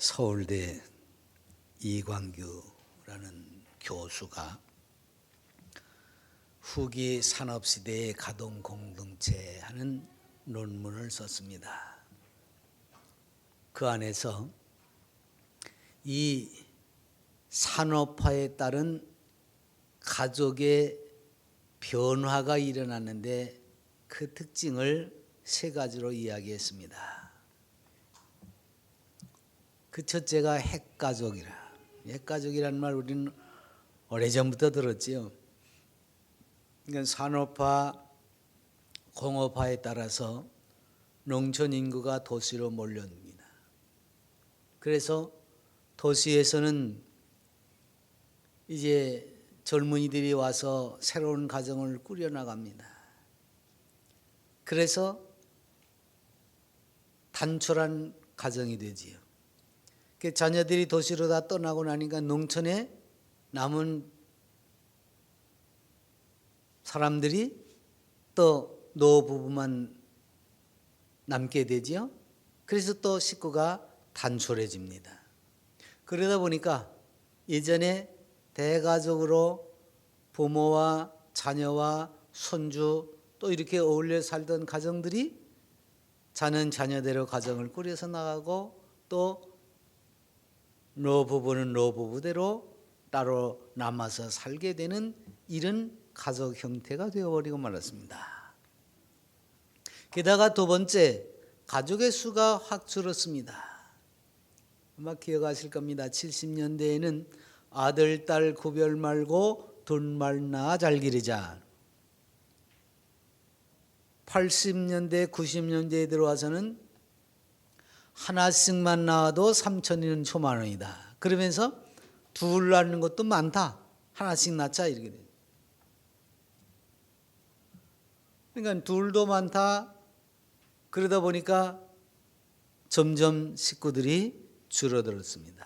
서울대 이광규라는 교수가 후기 산업시대의 가동공동체 하는 논문을 썼습니다. 그 안에서 이 산업화에 따른 가족의 변화가 일어났는데 그 특징을 세 가지로 이야기했습니다. 그 첫째가 핵가족이라. 핵가족이라는 말 우리는 오래전부터 들었지요. 그러니까 산업화, 공업화에 따라서 농촌 인구가 도시로 몰려옵니다. 그래서 도시에서는 이제 젊은이들이 와서 새로운 가정을 꾸려나갑니다. 그래서 단촐한 가정이 되지요. 자녀들이 도시로 다 떠나고 나니까 농촌에 남은 사람들이 또 노부부만 남게 되지요. 그래서 또 식구가 단촐해집니다. 그러다 보니까 예전에 대가족으로 부모와 자녀와 손주 또 이렇게 어울려 살던 가정들이 자녀대로 가정을 꾸려서 나가고 또 노부부는 노부부대로 따로 남아서 살게 되는 이런 가족 형태가 되어버리고 말았습니다. 게다가 두 번째, 가족의 수가 확 줄었습니다. 아마 기억하실 겁니다. 70년대에는 아들, 딸 구별 말고 둘만 낳아 잘 기르자. 80년대, 90년대에 들어와서는 하나씩만 낳아도 3천이는 초만 원이다. 그러면서 둘 낳는 것도 많다. 하나씩 낳자 이렇게 돼요. 그러니까 둘도 많다. 그러다 보니까 점점 식구들이 줄어들었습니다.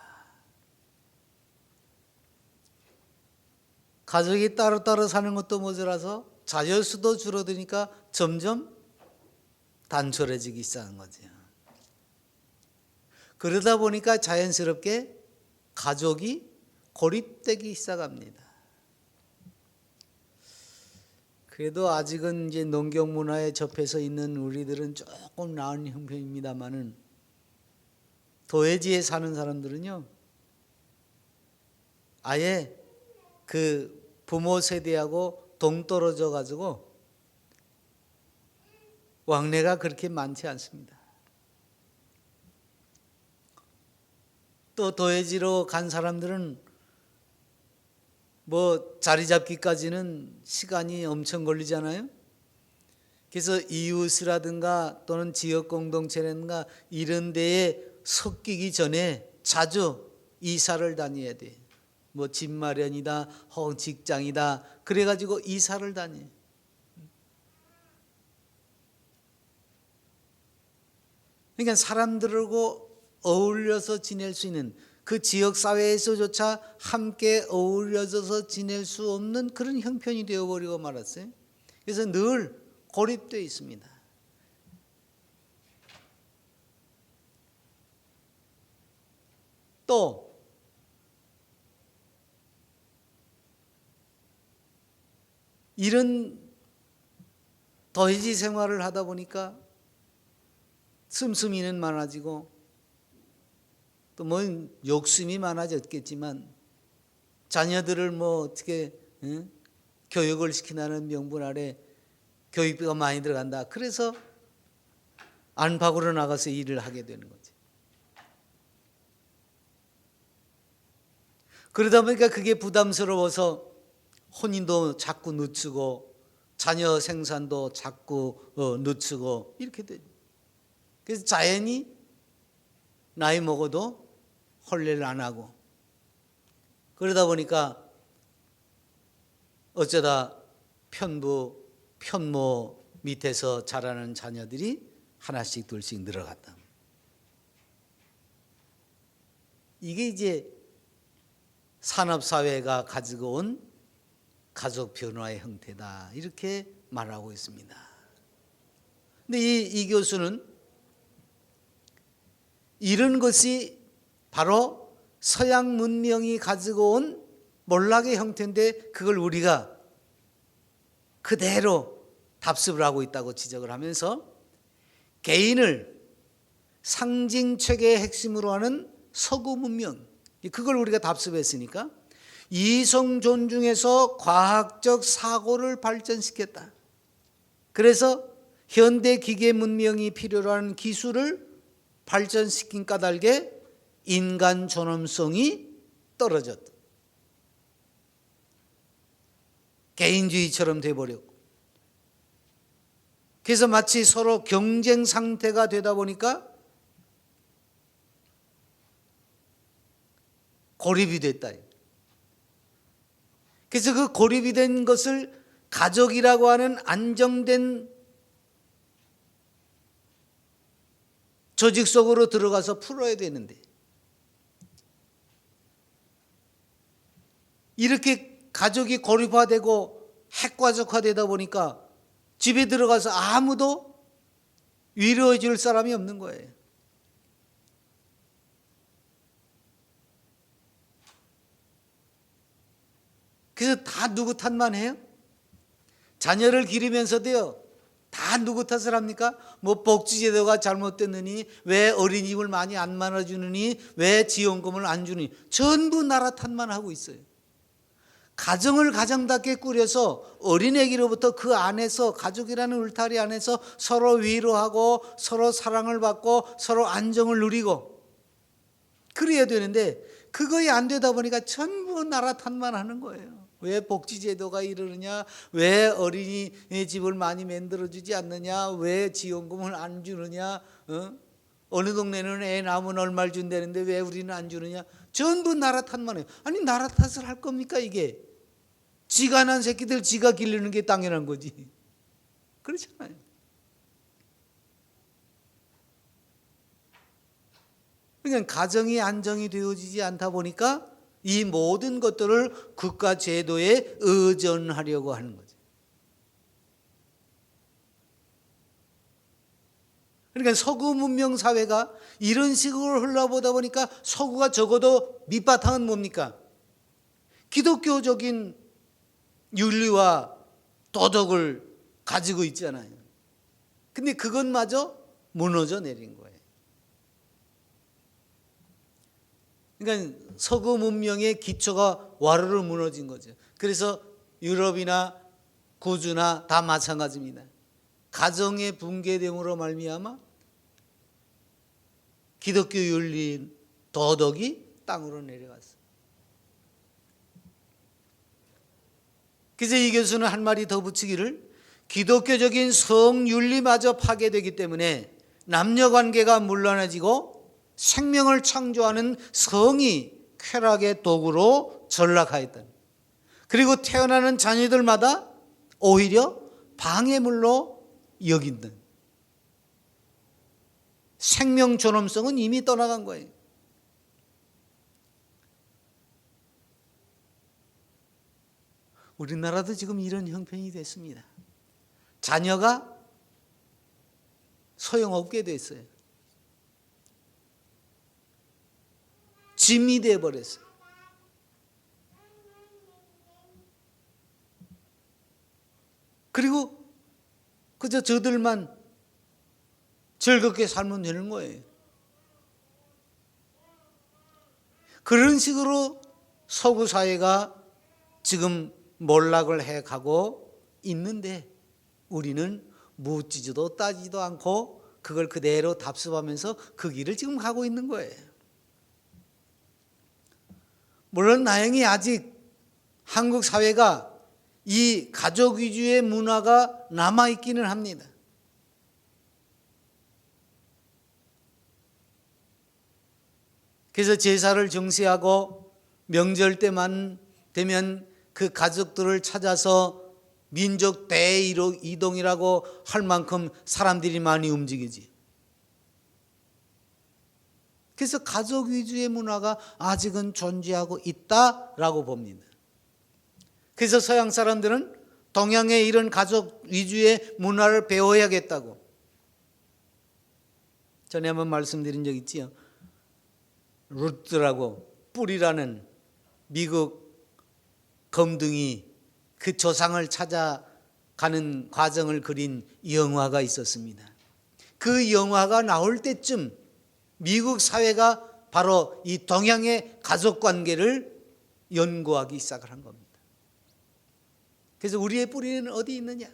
가족이 따로따로 사는 것도 모자라서 자녀수도 줄어드니까 점점 단촐해지기 시작한 거죠. 그러다 보니까 자연스럽게 가족이 고립되기 시작합니다. 그래도 아직은 이제 농경 문화에 접해서 있는 우리들은 조금 나은 형편입니다만은 도회지에 사는 사람들은요, 아예 그 부모 세대하고 동떨어져 가지고 왕래가 그렇게 많지 않습니다. 또 도회지로 간 사람들은 뭐 자리 잡기까지는 시간이 엄청 걸리잖아요. 그래서 이웃이라든가 또는 지역 공동체라든가 이런 데에 섞이기 전에 자주 이사를 다녀야 돼. 뭐 집 마련이다, 혹은 직장이다. 그래가지고 이사를 다녀요. 그러니까 사람들하고 어울려서 지낼 수 있는 그 지역 사회에서조차 함께 어울려져서 지낼 수 없는 그런 형편이 되어버리고 말았어요. 그래서 늘 고립되어 있습니다. 또 이런 도회지 생활을 하다 보니까 씀씀이는 많아지고 또 뭐 욕심이 많아졌겠지만 자녀들을 뭐 어떻게 교육을 시키라는 명분 아래 교육비가 많이 들어간다. 그래서 안팎으로 나가서 일을 하게 되는 거지. 그러다 보니까 그게 부담스러워서 혼인도 자꾸 늦추고 자녀 생산도 자꾸 늦추고 이렇게 되죠. 그래서 자연히 나이 먹어도 혼례를 안 하고 그러다 보니까 어쩌다 편부, 편모 밑에서 자라는 자녀들이 하나씩 둘씩 늘어갔다. 이게 이제 산업사회가 가지고 온 가족 변화의 형태다. 이렇게 말하고 있습니다. 근데 이 교수는 이런 것이 바로 서양 문명이 가지고 온 몰락의 형태인데 그걸 우리가 그대로 답습을 하고 있다고 지적을 하면서 개인을 상징 체계의 핵심으로 하는 서구 문명, 그걸 우리가 답습했으니까 이성 존중에서 과학적 사고를 발전시켰다. 그래서 현대 기계 문명이 필요로 하는 기술을 발전시킨 까닭에 인간 존엄성이 떨어졌다. 개인주의처럼 돼버렸고, 그래서 마치 서로 경쟁 상태가 되다 보니까 고립이 됐다. 그래서 그 고립이 된 것을 가족이라고 하는 안정된 조직 속으로 들어가서 풀어야 되는데, 이렇게 가족이 고립화되고 핵가족화되다 보니까 집에 들어가서 아무도 위로해 줄 사람이 없는 거예요. 그래서 다 누구 탓만 해요? 자녀를 기르면서도요, 다 누구 탓을 합니까? 뭐 복지제도가 잘못됐느니, 왜 어린이집을 많이 안 만들어주느니, 왜 지원금을 안 주느니, 전부 나라 탓만 하고 있어요. 가정을 가정답게 꾸려서 어린애기로부터 그 안에서, 가족이라는 울타리 안에서 서로 위로하고 서로 사랑을 받고 서로 안정을 누리고 그래야 되는데, 그거에 안 되다 보니까 전부 나라 탓만 하는 거예요. 왜 복지제도가 이러느냐, 왜 어린이집을 많이 만들어주지 않느냐, 왜 지원금을 안 주느냐, 어느 동네는 애 낳으면 얼마를 준다는데 왜 우리는 안 주느냐, 전부 나라 탓만 해요. 아니, 나라 탓을 할 겁니까? 이게 지가 난 새끼들 지가 기르는 게 당연한 거지. 그렇잖아요. 그러니까 가정이 안정이 되어지지 않다 보니까 이 모든 것들을 국가 제도에 의존하려고 하는 거죠. 그러니까 서구 문명 사회가 이런 식으로 흘러보다 보니까 서구가 적어도 밑바탕은 뭡니까? 기독교적인 윤리와 도덕을 가지고 있잖아요. 근데 그것마저 무너져 내린 거예요. 그러니까 서구 문명의 기초가 와르르 무너진 거죠. 그래서 유럽이나 구주나 다 마찬가지입니다. 가정의 붕괴됨으로 말미암아 기독교 윤리, 도덕이 땅으로 내려갔어요. 그래서 이 교수는 한 마디 더 붙이기를, 기독교적인 성윤리마저 파괴되기 때문에 남녀관계가 문란해지고 생명을 창조하는 성이 쾌락의 도구로 전락하였다. 그리고 태어나는 자녀들마다 오히려 방해물로 여긴다. 생명 존엄성은 이미 떠나간 거예요. 우리나라도 지금 이런 형편이 됐습니다. 자녀가 소용없게 됐어요. 짐이 되어버렸어요. 그리고 그저 저들만 즐겁게 살면 되는 거예요. 그런 식으로 서구 사회가 지금 몰락을 해가고 있는데, 우리는 묻지도 따지도 않고 그걸 그대로 답습하면서 그 길을 지금 가고 있는 거예요. 물론 다행히 아직 한국 사회가 이 가족 위주의 문화가 남아있기는 합니다. 그래서 제사를 정시하고 명절 때만 되면 그 가족들을 찾아서 민족 대이동이라고 할 만큼 사람들이 많이 움직이지. 그래서 가족 위주의 문화가 아직은 존재하고 있다라고 봅니다. 그래서 서양 사람들은 동양의 이런 가족 위주의 문화를 배워야겠다고, 전에 한번 말씀드린 적 있지요. 루트라고 뿌리라는 미국 검둥이 그 조상을 찾아가는 과정을 그린 영화가 있었습니다. 그 영화가 나올 때쯤 미국 사회가 바로 이 동양의 가족 관계를 연구하기 시작을 한 겁니다. 그래서 우리의 뿌리는 어디 있느냐?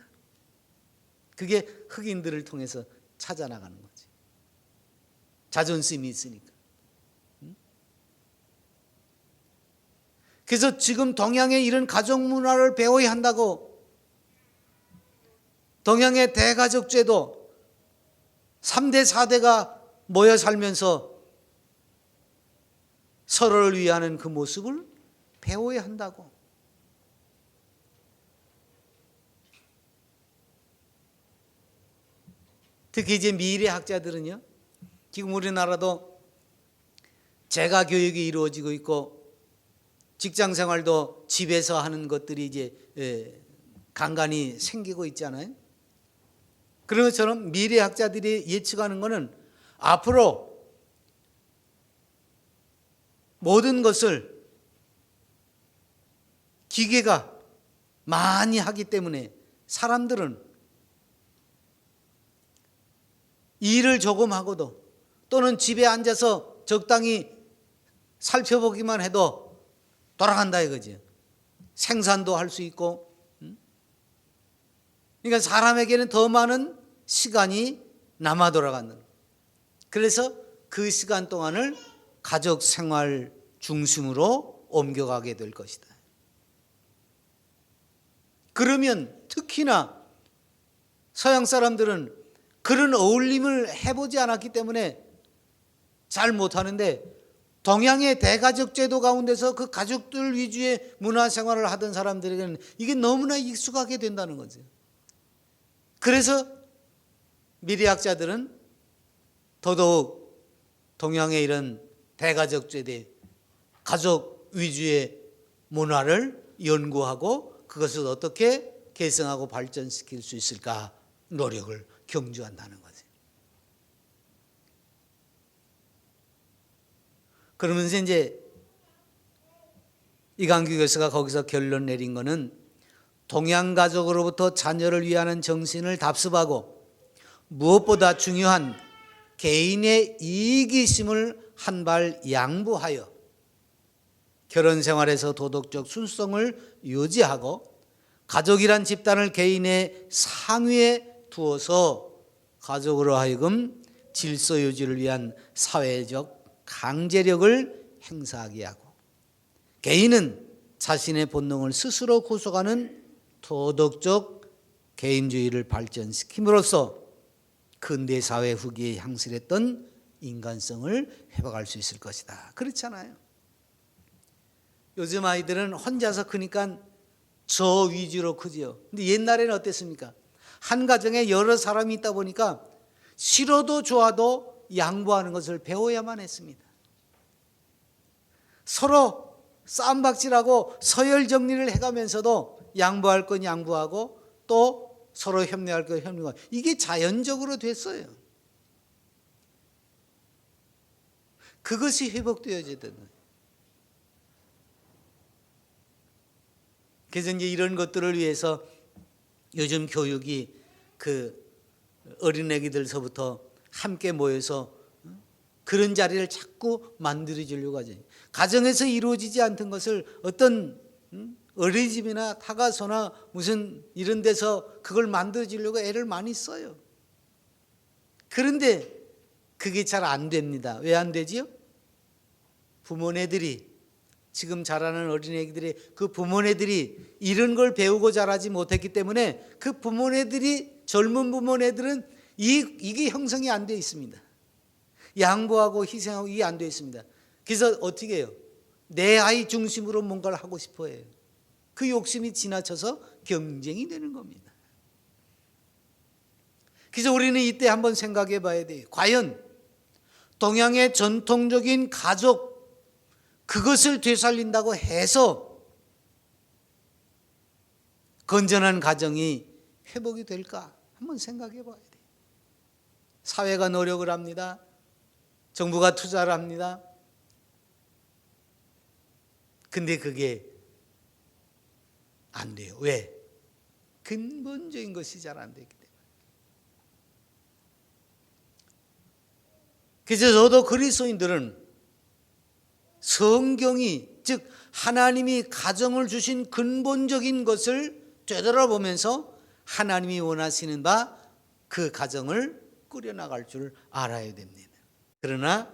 그게 흑인들을 통해서 찾아나가는 거지. 자존심이 있으니까. 그래서 지금 동양의 이런 가족 문화를 배워야 한다고 동양의 대가족제도 3대 4대가 모여 살면서 서로를 위하는 그 모습을 배워야 한다고. 특히 이제 미래학자들은요, 지금 우리나라도 재가 교육이 이루어지고 있고 직장 생활도 집에서 하는 것들이 이제 간간히 생기고 있잖아요. 그런 것처럼 미래학자들이 예측하는 것은 앞으로 모든 것을 기계가 많이 하기 때문에 사람들은 일을 조금 하고도 또는 집에 앉아서 적당히 살펴보기만 해도 돌아간다 이거지. 생산도 할 수 있고. 그러니까 사람에게는 더 많은 시간이 남아 돌아가는. 그래서 그 시간 동안을 가족 생활 중심으로 옮겨가게 될 것이다. 그러면 특히나 서양 사람들은 그런 어울림을 해보지 않았기 때문에 잘 못하는데 동양의 대가족 제도 가운데서 그 가족들 위주의 문화생활을 하던 사람들에게는 이게 너무나 익숙하게 된다는 거죠. 그래서 미래학자들은 더더욱 동양의 이런 대가족 제대, 가족 위주의 문화를 연구하고 그것을 어떻게 개성하고 발전시킬 수 있을까 노력을 경주한다는 거지. 그러면서 이제 이강규 교수가 거기서 결론 내린 거는 동양 가족으로부터 자녀를 위하는 정신을 답습하고 무엇보다 중요한 개인의 이기심을 한 발 양보하여 결혼 생활에서 도덕적 순수성을 유지하고 가족이란 집단을 개인의 상위에 두어서 가족으로 하여금 질서 유지를 위한 사회적 강제력을 행사하게 하고 개인은 자신의 본능을 스스로 구속하는 도덕적 개인주의를 발전시킴으로써 근대 사회 후기에 향실했던 인간성을 회복할 수 있을 것이다. 그렇잖아요. 요즘 아이들은 혼자서 크니까 저 위주로 크지요. 근데 옛날에는 어땠습니까? 한 가정에 여러 사람이 있다 보니까 싫어도 좋아도 양보하는 것을 배워야만 했습니다. 서로 싸움박질하고 서열 정리를 해가면서도 양보할 건 양보하고 또 서로 협력할 건 협력하고 이게 자연적으로 됐어요. 그것이 회복되어져야 되는 거예요. 그래서 이제 이런 것들을 위해서 요즘 교육이 그 어린애기들서부터 함께 모여서 그런 자리를 자꾸 만들어 주려고 하죠. 가정에서 이루어지지 않던 것을 어떤 어린이집이나 타가소나 무슨 이런 데서 그걸 만들어 주려고 애를 많이 써요. 그런데 그게 잘 안 됩니다. 왜 안 되지요? 부모네들이 지금 자라는 어린애들이 그 부모네들이 이런 걸 배우고 자라지 못했기 때문에 그 부모네들이 젊은 부모네들은 이게 형성이 안 돼 있습니다. 양보하고 희생하고 이게 안 돼 있습니다. 그래서 어떻게 해요? 내 아이 중심으로 뭔가를 하고 싶어 해요. 그 욕심이 지나쳐서 경쟁이 되는 겁니다. 그래서 우리는 이때 한번 생각해 봐야 돼요. 과연 동양의 전통적인 가족 그것을 되살린다고 해서 건전한 가정이 회복이 될까? 한번 생각해 봐야 돼요. 사회가 노력을 합니다. 정부가 투자를 합니다. 근데 그게 안 돼요. 왜? 근본적인 것이 잘 안 되기 때문에. 그래서 저도 그리스도인들은 성경이, 즉 하나님이 가정을 주신 근본적인 것을 되돌아보면서 하나님이 원하시는 바 그 가정을 꾸려나갈 줄 알아야 됩니다. 그러나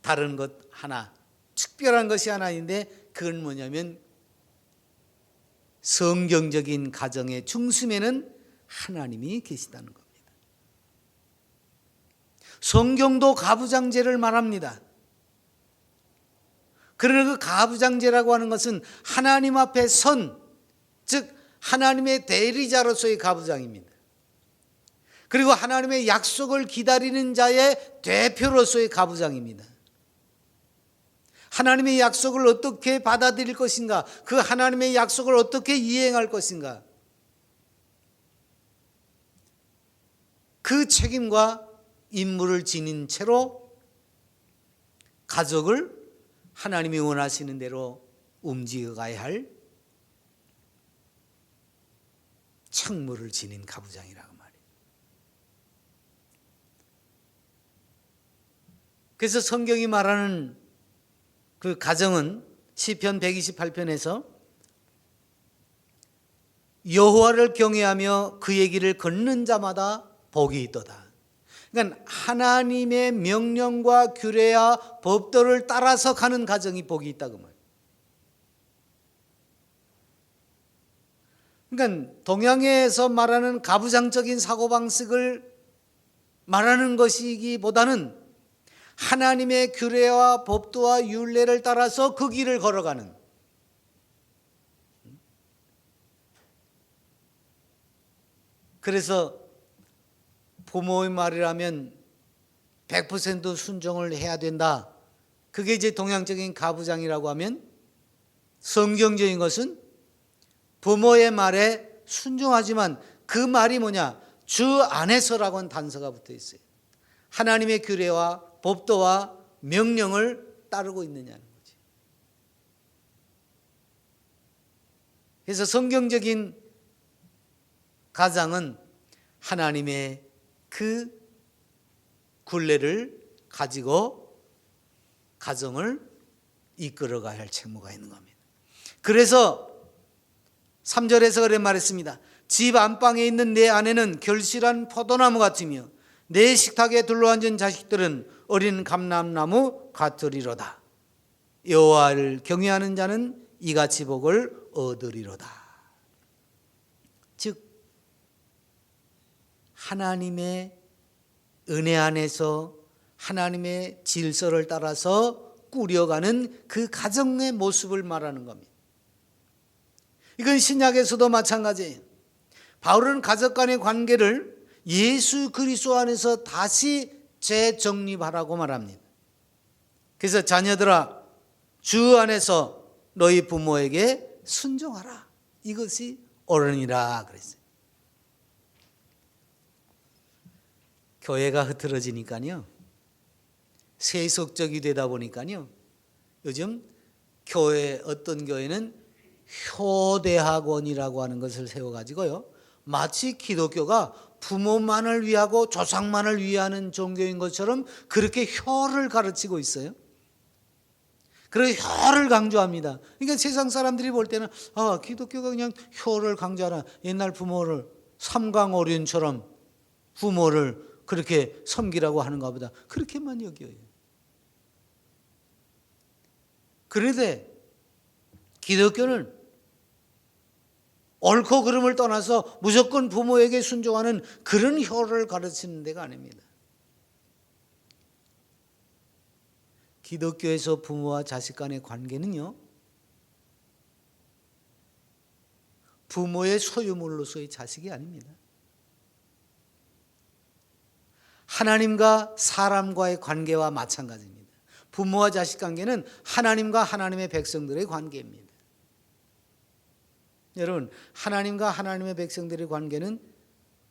다른 것 하나, 특별한 것이 하나 있는데 그건 뭐냐면 성경적인 가정의 중심에는 하나님이 계시다는 겁니다. 성경도 가부장제를 말합니다. 그러나 그 가부장제라고 하는 것은 하나님 앞에 선, 즉 하나님의 대리자로서의 가부장입니다. 그리고 하나님의 약속을 기다리는 자의 대표로서의 가부장입니다. 하나님의 약속을 어떻게 받아들일 것인가, 그 하나님의 약속을 어떻게 이행할 것인가, 그 책임과 임무를 지닌 채로 가족을 하나님이 원하시는 대로 움직여가야 할 책무를 지닌 가부장이라고 말이에요. 그래서 성경이 말하는 그 가정은 시편 128편에서 여호와를 경외하며 그의 길을 걷는 자마다 복이 있도다. 그러니까 하나님의 명령과 규례와 법도를 따라서 가는 가정이 복이 있다고 말이에요. 그러니까 동양에서 말하는 가부장적인 사고방식을 말하는 것이기보다는 하나님의 규례와 법도와 율례를 따라서 그 길을 걸어가는, 그래서 부모의 말이라면 100% 순종을 해야 된다. 그게 이제 동양적인 가부장이라고 하면, 성경적인 것은 부모의 말에 순종하지만 그 말이 뭐냐? 주 안에서라고 하는 단서가 붙어 있어요. 하나님의 규례와 법도와 명령을 따르고 있느냐는 거지. 그래서 성경적인 가장은 하나님의 그 굴레를 가지고 가정을 이끌어가야 할 책무가 있는 겁니다. 그래서 3절에서 그래 말했습니다. 집 안방에 있는 내 아내는 결실한 포도나무 같으며 내 식탁에 둘러앉은 자식들은 어린 감람나무 같으리로다. 여호와를 경외하는 자는 이같이 복을 얻으리로다. 즉 하나님의 은혜 안에서 하나님의 질서를 따라서 꾸려가는 그 가정의 모습을 말하는 겁니다. 이건 신약에서도 마찬가지예요. 바울은 가족 간의 관계를 예수 그리스도 안에서 다시 재정립하라고 말합니다. 그래서 자녀들아, 주 안에서 너희 부모에게 순종하라. 이것이 옳으니라 그랬어요. 교회가 흐트러지니까요, 세속적이 되다 보니까요, 요즘 교회, 어떤 교회는 효대학원이라고 하는 것을 세워가지고요, 마치 기독교가 부모만을 위하고 조상만을 위하는 종교인 것처럼 그렇게 효를 가르치고 있어요. 그래서 효를 강조합니다. 그러니까 세상 사람들이 볼 때는 기독교가 그냥 효를 강조하나, 옛날 부모를 삼강오륜처럼 부모를 그렇게 섬기라고 하는가 보다, 그렇게만 여겨요. 그런데 기독교는 옳고 그름을 떠나서 무조건 부모에게 순종하는 그런 효를 가르치는 데가 아닙니다. 기독교에서 부모와 자식 간의 관계는요, 부모의 소유물로서의 자식이 아닙니다. 하나님과 사람과의 관계와 마찬가지입니다. 부모와 자식 관계는 하나님과 하나님의 백성들의 관계입니다. 여러분, 하나님과 하나님의 백성들의 관계는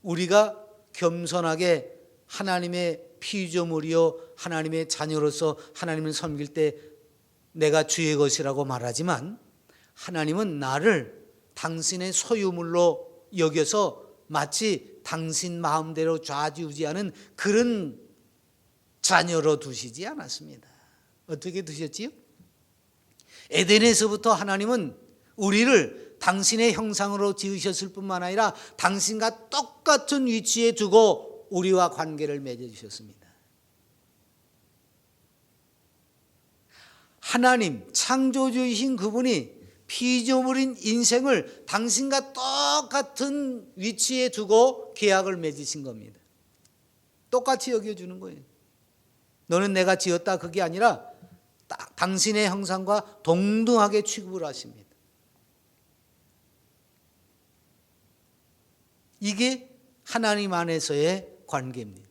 우리가 겸손하게 하나님의 피조물이요 하나님의 자녀로서 하나님을 섬길 때 내가 주의 것이라고 말하지만 하나님은 나를 당신의 소유물로 여겨서 마치 당신 마음대로 좌지우지하는 그런 자녀로 두시지 않았습니다. 어떻게 두셨지요? 에덴에서부터 하나님은 우리를 당신의 형상으로 지으셨을 뿐만 아니라 당신과 똑같은 위치에 두고 우리와 관계를 맺어주셨습니다. 하나님 창조주이신 그분이 피조물인 인생을 당신과 똑같은 위치에 두고 계약을 맺으신 겁니다. 똑같이 여겨주는 거예요. 너는 내가 지었다 그게 아니라 당신의 형상과 동등하게 취급을 하십니다. 이게 하나님 안에서의 관계입니다.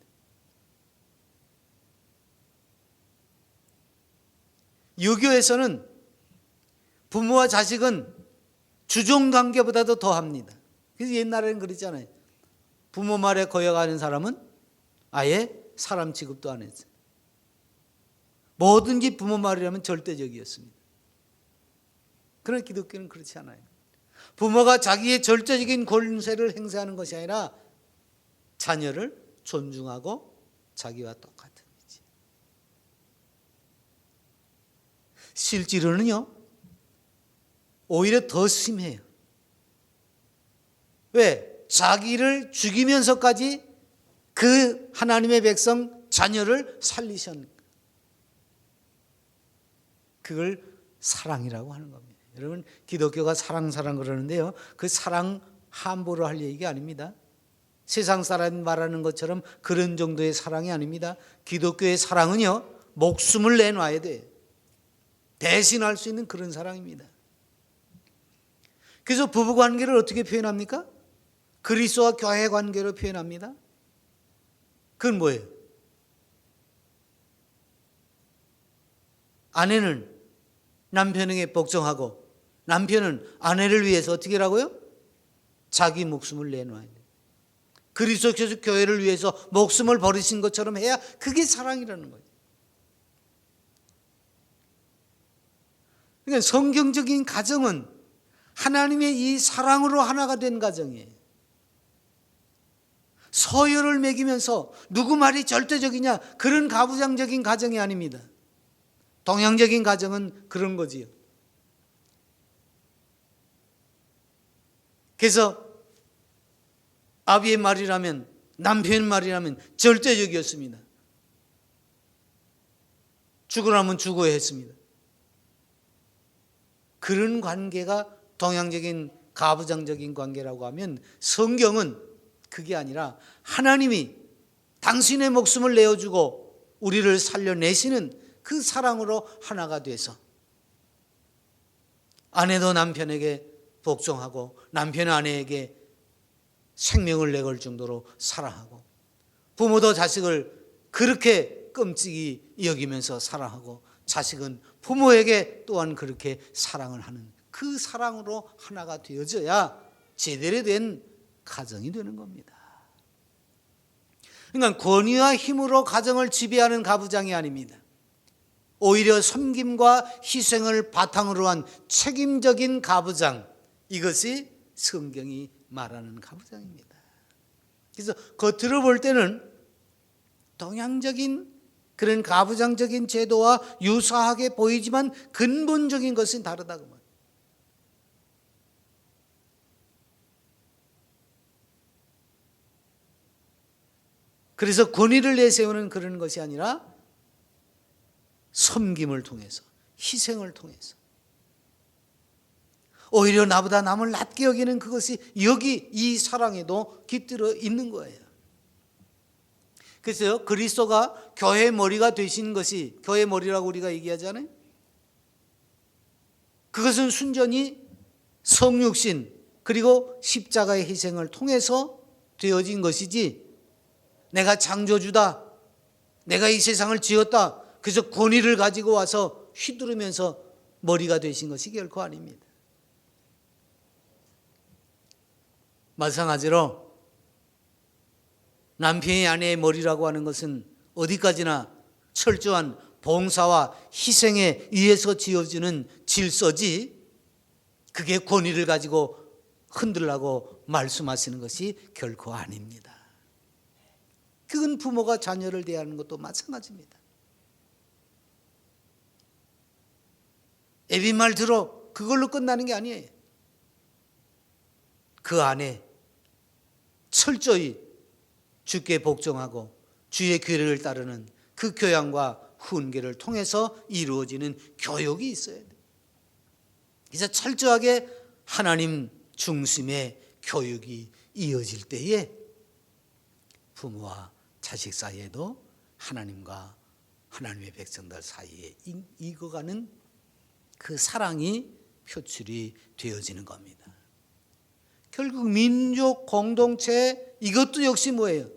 유교에서는 부모와 자식은 주종관계보다도 더합니다. 그래서 옛날에는 그랬잖아요. 부모 말에 거역하는 사람은 아예 사람 취급도 안 했어요. 뭐든지 부모 말이라면 절대적이었습니다. 그러나 기독교는 그렇지 않아요. 부모가 자기의 절대적인 권세를 행사하는 것이 아니라 자녀를 존중하고 자기와 똑같은 위치. 실제로는요, 오히려 더 심해요. 왜? 자기를 죽이면서까지 그 하나님의 백성 자녀를 살리셨는가? 그걸 사랑이라고 하는 겁니다. 여러분, 기독교가 사랑 그러는데요, 그 사랑 함부로 할 얘기가 아닙니다. 세상 사람 말하는 것처럼 그런 정도의 사랑이 아닙니다. 기독교의 사랑은요, 목숨을 내놔야 돼요. 대신할 수 있는 그런 사랑입니다. 그래서 부부관계를 어떻게 표현합니까? 그리스도와 교회 관계로 표현합니다. 그건 뭐예요? 아내는 남편에게 복종하고 남편은 아내를 위해서 어떻게 하라고요? 자기 목숨을 내놔야 돼요. 그리스도께서 교회를 위해서 목숨을 버리신 것처럼 해야 그게 사랑이라는 거예요. 그러니까 성경적인 가정은 하나님의 이 사랑으로 하나가 된 가정이에요. 서열을 매기면서 누구 말이 절대적이냐 그런 가부장적인 가정이 아닙니다. 동양적인 가정은 그런 거지요. 그래서 아비의 말이라면 남편의 말이라면 절대적이었습니다. 죽으라면 죽어야 했습니다. 그런 관계가 동양적인 가부장적인 관계라고 하면 성경은 그게 아니라 하나님이 당신의 목숨을 내어주고 우리를 살려내시는 그 사랑으로 하나가 돼서 아내도 남편에게 복종하고 남편은 아내에게 생명을 내걸 정도로 사랑하고 부모도 자식을 그렇게 끔찍이 여기면서 사랑하고 자식은 부모에게 또한 그렇게 사랑을 하는 그 사랑으로 하나가 되어져야 제대로 된 가정이 되는 겁니다. 그러니까 권위와 힘으로 가정을 지배하는 가부장이 아닙니다. 오히려 섬김과 희생을 바탕으로 한 책임적인 가부장, 이것이 성경이 말하는 가부장입니다. 그래서 겉으로 볼 때는 동양적인 그런 가부장적인 제도와 유사하게 보이지만 근본적인 것은 다르다고 말합니다. 그래서 권위를 내세우는 그런 것이 아니라 섬김을 통해서, 희생을 통해서 오히려 나보다 남을 낮게 여기는 그것이 여기 이 사랑에도 깃들어 있는 거예요. 그래서 그리스도가 교회의 머리가 되신 것이, 교회의 머리라고 우리가 얘기하잖아요. 그것은 순전히 성육신 그리고 십자가의 희생을 통해서 되어진 것이지, 내가 창조주다, 내가 이 세상을 지었다, 그래서 권위를 가지고 와서 휘두르면서 머리가 되신 것이 결코 아닙니다. 마찬가지로 남편이 아내의 머리라고 하는 것은 어디까지나 철저한 봉사와 희생에 의해서 지어지는 질서지, 그게 권위를 가지고 흔들라고 말씀하시는 것이 결코 아닙니다. 그건 부모가 자녀를 대하는 것도 마찬가지입니다. 애비 말 들어, 그걸로 끝나는 게 아니에요. 그 안에 철저히 주께 복종하고 주의 규례를 따르는 그 교양과 훈계를 통해서 이루어지는 교육이 있어야 돼요. 그래서 철저하게 하나님 중심의 교육이 이어질 때에 부모와 자식 사이에도 하나님과 하나님의 백성들 사이에 익어가는 그 사랑이 표출이 되어지는 겁니다. 결국 민족 공동체, 이것도 역시 뭐예요?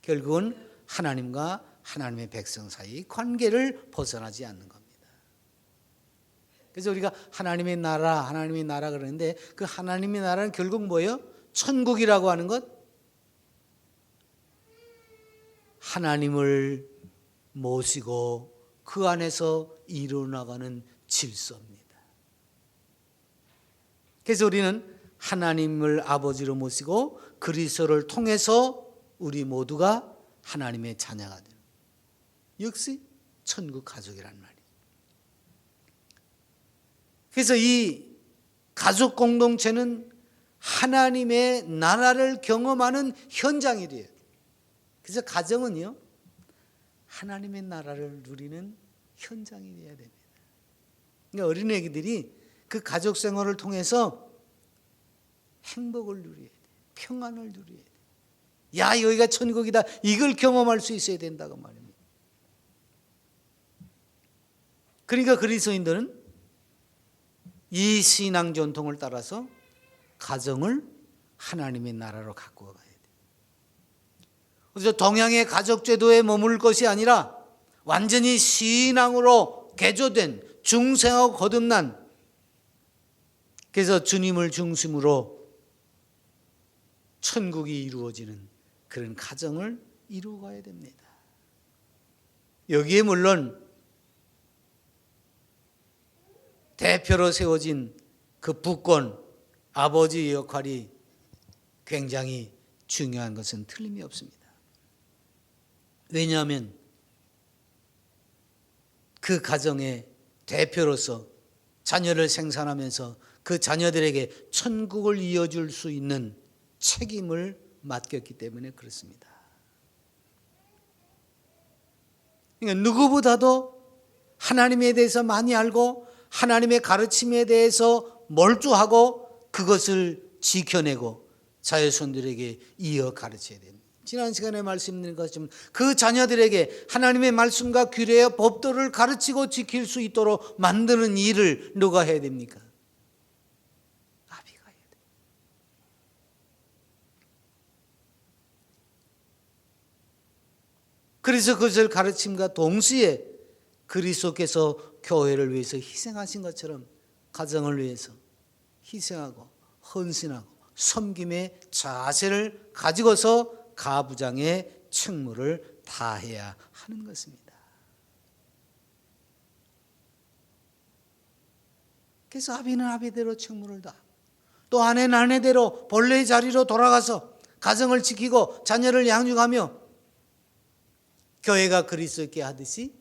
결국은 하나님과 하나님의 백성 사이의 관계를 벗어나지 않는 겁니다. 그래서 우리가 하나님의 나라 그러는데, 그 하나님의 나라는 결국 뭐예요? 천국이라고 하는 것, 하나님을 모시고 그 안에서 이루어나가는 질서입니다. 그래서 우리는 하나님을 아버지로 모시고 그리스도를 통해서 우리 모두가 하나님의 자녀가 되는, 역시 천국 가족이란 말이에요. 그래서 이 가족 공동체는 하나님의 나라를 경험하는 현장이 돼요. 그래서 가정은요, 하나님의 나라를 누리는 현장이 되어야 됩니다. 그러니까 어린애들이 그 가족 생활을 통해서 행복을 누려야 돼요. 평안을 누려야 돼요. 야, 여기가 천국이다, 이걸 경험할 수 있어야 된다고 말입니다. 그러니까 그리스도인들은 이 신앙 전통을 따라서 가정을 하나님의 나라로 갖고 가야 돼요. 그래서 동양의 가족 제도에 머물 것이 아니라 완전히 신앙으로 개조된 중생하고 거듭난, 그래서 주님을 중심으로 천국이 이루어지는 그런 가정을 이루어가야 됩니다. 여기에 물론 대표로 세워진 그 부권, 아버지의 역할이 굉장히 중요한 것은 틀림이 없습니다. 왜냐하면 그 가정의 대표로서 자녀를 생산하면서 그 자녀들에게 천국을 이어줄 수 있는 책임을 맡겼기 때문에 그렇습니다. 그러니까 누구보다도 하나님에 대해서 많이 알고 하나님의 가르침에 대해서 몰두하고 그것을 지켜내고 자손들에게 이어 가르쳐야 됩니다. 지난 시간에 말씀드린 것처럼 그 자녀들에게 하나님의 말씀과 규례와 법도를 가르치고 지킬 수 있도록 만드는 일을 누가 해야 됩니까? 아비가 해야 돼요. 그래서 그것을 가르침과 동시에 그리스도께서 교회를 위해서 희생하신 것처럼 가정을 위해서 희생하고 헌신하고 섬김의 자세를 가지고서 가부장의 책무를 다해야 하는 것입니다. 그래서 아비는 아비대로 책무를 다하고 또 아내는 아내대로 본래의 자리로 돌아가서 가정을 지키고 자녀를 양육하며 교회가 그리스도께 하듯이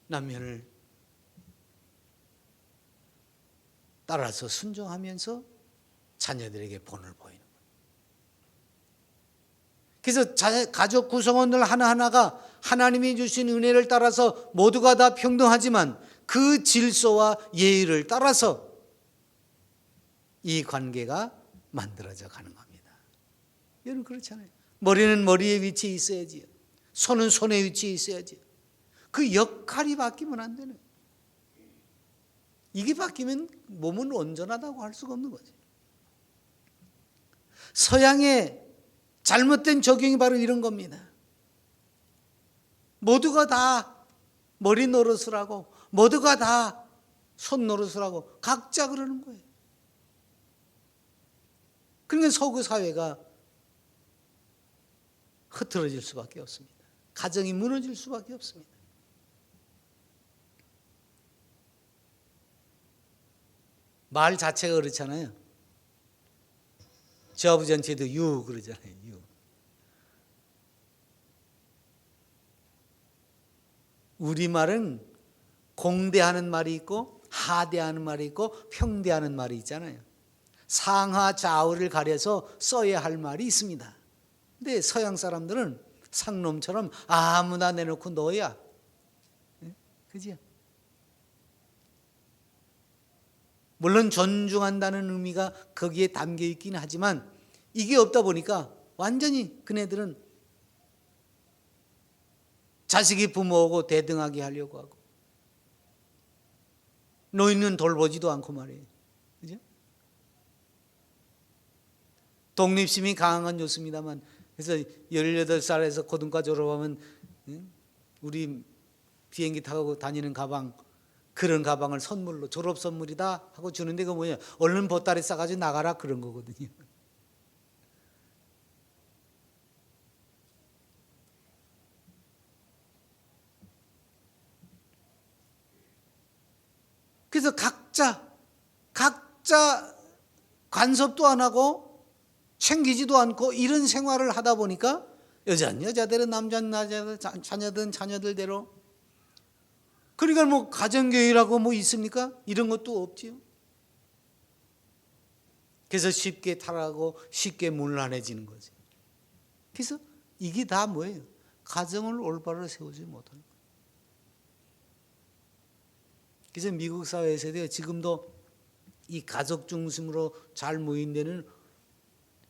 남편을 따라서 순종하면서 자녀들에게 본을 보이는 거예요. 그래서 가족 구성원들 하나하나가 하나님이 주신 은혜를 따라서 모두가 다 평등하지만 그 질서와 예의를 따라서 이 관계가 만들어져 가는 겁니다. 여러분 그렇잖아요. 머리는 머리에 위치해 있어야지요. 손은 손에 위치해 있어야지요. 그 역할이 바뀌면 안 되는 거예요. 이게 바뀌면 몸은 온전하다고 할 수가 없는 거죠. 서양의 잘못된 적용이 바로 이런 겁니다. 모두가 다 머리 노릇을 하고 모두가 다 손 노릇을 하고 각자 그러는 거예요. 그러니까 서구 사회가 흐트러질 수밖에 없습니다. 가정이 무너질 수밖에 없습니다. 말 자체가 그렇잖아요. 저 아버지한테도 유 그러잖아요. 유. 우리말은 공대하는 말이 있고 하대하는 말이 있고 평대하는 말이 있잖아요. 상하 좌우를 가려서 써야 할 말이 있습니다. 근데 서양 사람들은 상놈처럼 아무나 내놓고 넣어야, 그죠? 물론 존중한다는 의미가 거기에 담겨 있긴 하지만 이게 없다 보니까 완전히 그네들은 자식이 부모하고 대등하게 하려고 하고 노인은 돌보지도 않고 말이에요. 그죠? 독립심이 강한 건 좋습니다만, 그래서 18살에서 고등과 졸업하면 우리 비행기 타고 다니는 가방, 그런 가방을 선물로 졸업 선물이다 하고 주는데 그거 뭐냐, 얼른 보따리 싸가지고 나가라 그런 거거든요. 그래서 각자 간섭도 안 하고 챙기지도 않고 이런 생활을 하다 보니까 여자는 여자대로, 남자는 남자대로, 자녀든 자녀들대로. 그러니까 뭐 가정교육이라고 뭐 있습니까? 이런 것도 없지요. 그래서 쉽게 타락하고 쉽게 문란해지는 거지. 그래서 이게 다 뭐예요? 가정을 올바로 세우지 못하는 거예요. 그래서 미국 사회에서도 지금도 이 가족 중심으로 잘 모인 데는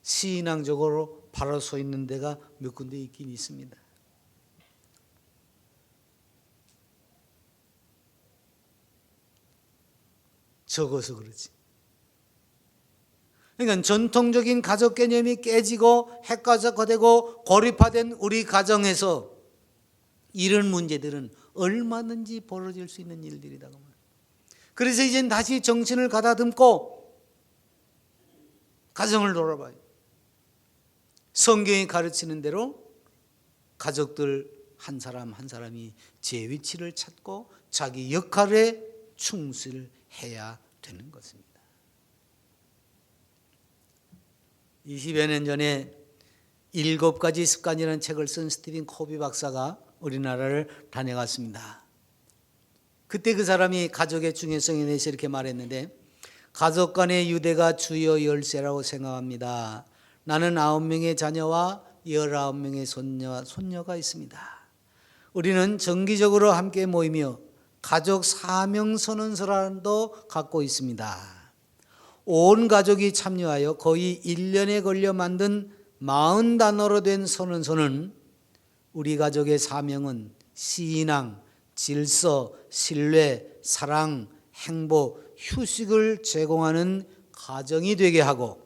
신앙적으로 바로 서 있는 데가 몇 군데 있긴 있습니다. 적어서 그렇지. 그러니까 전통적인 가족 개념이 깨지고 핵가족화되고 고립화된 우리 가정에서 이런 문제들은 얼마든지 벌어질 수 있는 일들이다. 그래서 이젠 다시 정신을 가다듬고 가정을 돌아봐요. 성경이 가르치는 대로 가족들 한 사람 한 사람이 제 위치를 찾고 자기 역할에 충실해야 되는 것입니다. 20여 년 전에 7가지 습관이라는 책을 쓴 스티븐 코비 박사가 우리나라를 다녀갔습니다. 그때 그 사람이 가족의 중요성에 대해서 이렇게 말했는데, 가족 간의 유대가 주요 열쇠라고 생각합니다. 나는 9명의 자녀와 19명의 손녀가 있습니다. 우리는 정기적으로 함께 모이며 가족 사명 선언서라도 갖고 있습니다. 온 가족이 참여하여 거의 1년에 걸려 만든 40단어로 된 선언서는 우리 가족의 사명은 신앙, 질서, 신뢰, 사랑, 행복, 휴식을 제공하는 가정이 되게 하고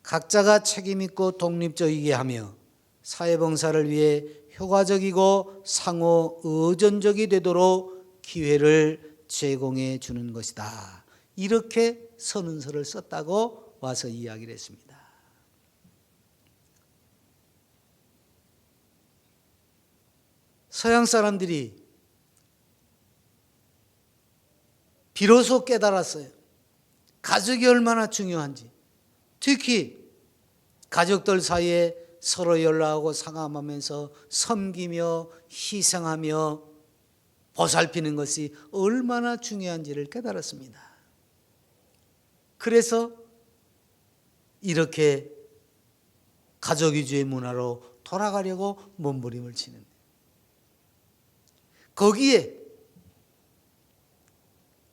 각자가 책임있고 독립적이게 하며 사회봉사를 위해 효과적이고 상호 의존적이 되도록 기회를 제공해 주는 것이다. 이렇게 선언서를 썼다고 와서 이야기를 했습니다. 서양 사람들이 비로소 깨달았어요. 가족이 얼마나 중요한지. 특히 가족들 사이에 서로 연락하고 상함하면서 섬기며 희생하며 보살피는 것이 얼마나 중요한지를 깨달았습니다. 그래서 이렇게 가족 위주의 문화로 돌아가려고 몸부림을 치는데, 거기에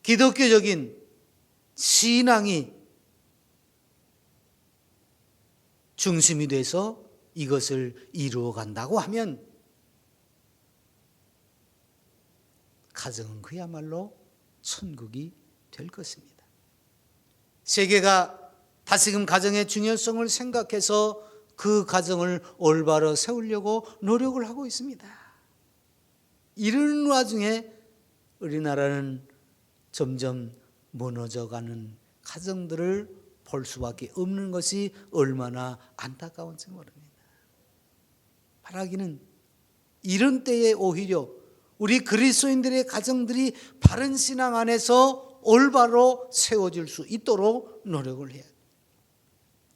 기독교적인 신앙이 중심이 돼서 이것을 이루어 간다고 하면 가정은 그야말로 천국이 될 것입니다. 세계가 다시금 가정의 중요성을 생각해서 그 가정을 올바로 세우려고 노력을 하고 있습니다. 이런 와중에 우리나라는 점점 무너져가는 가정들을 볼 수밖에 없는 것이 얼마나 안타까운지 모릅니다. 바라기는 이런 때에 오히려 우리 그리스도인들의 가정들이 바른 신앙 안에서 올바로 세워질 수 있도록 노력을 해야 돼요.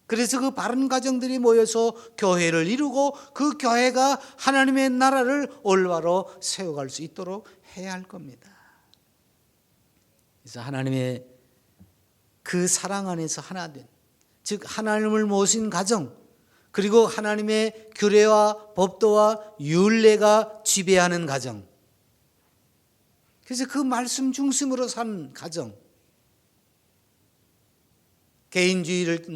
그래서 그 바른 가정들이 모여서 교회를 이루고 그 교회가 하나님의 나라를 올바로 세워갈 수 있도록 해야 할 겁니다. 그래서 하나님의 그 사랑 안에서 하나 된, 즉 하나님을 모신 가정, 그리고 하나님의 규례와 법도와 율례가 지배하는 가정, 그래서 그 말씀 중심으로 산 가정, 개인주의를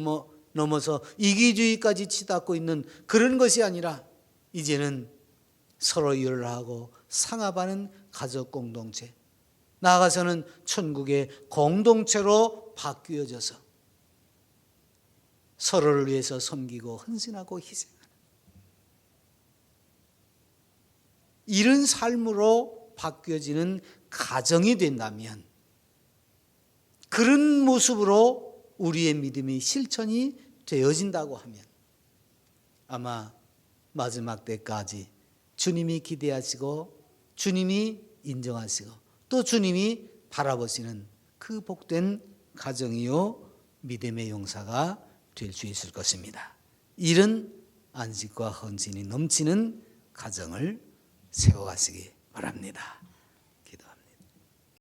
넘어서 이기주의까지 치닫고 있는 그런 것이 아니라 이제는 서로 이해하고 상합하는 가족 공동체, 나아가서는 천국의 공동체로 바뀌어져서 서로를 위해서 섬기고 헌신하고 희생하는 이런 삶으로 바뀌어지는 가정이 된다면, 그런 모습으로 우리의 믿음이 실천이 되어진다고 하면 아마 마지막 때까지 주님이 기대하시고 주님이 인정하시고 또 주님이 바라보시는 그 복된 가정이요 믿음의 용사가 될 수 있을 것입니다. 이런 안식과 헌신이 넘치는 가정을 세워가시기 바랍니다.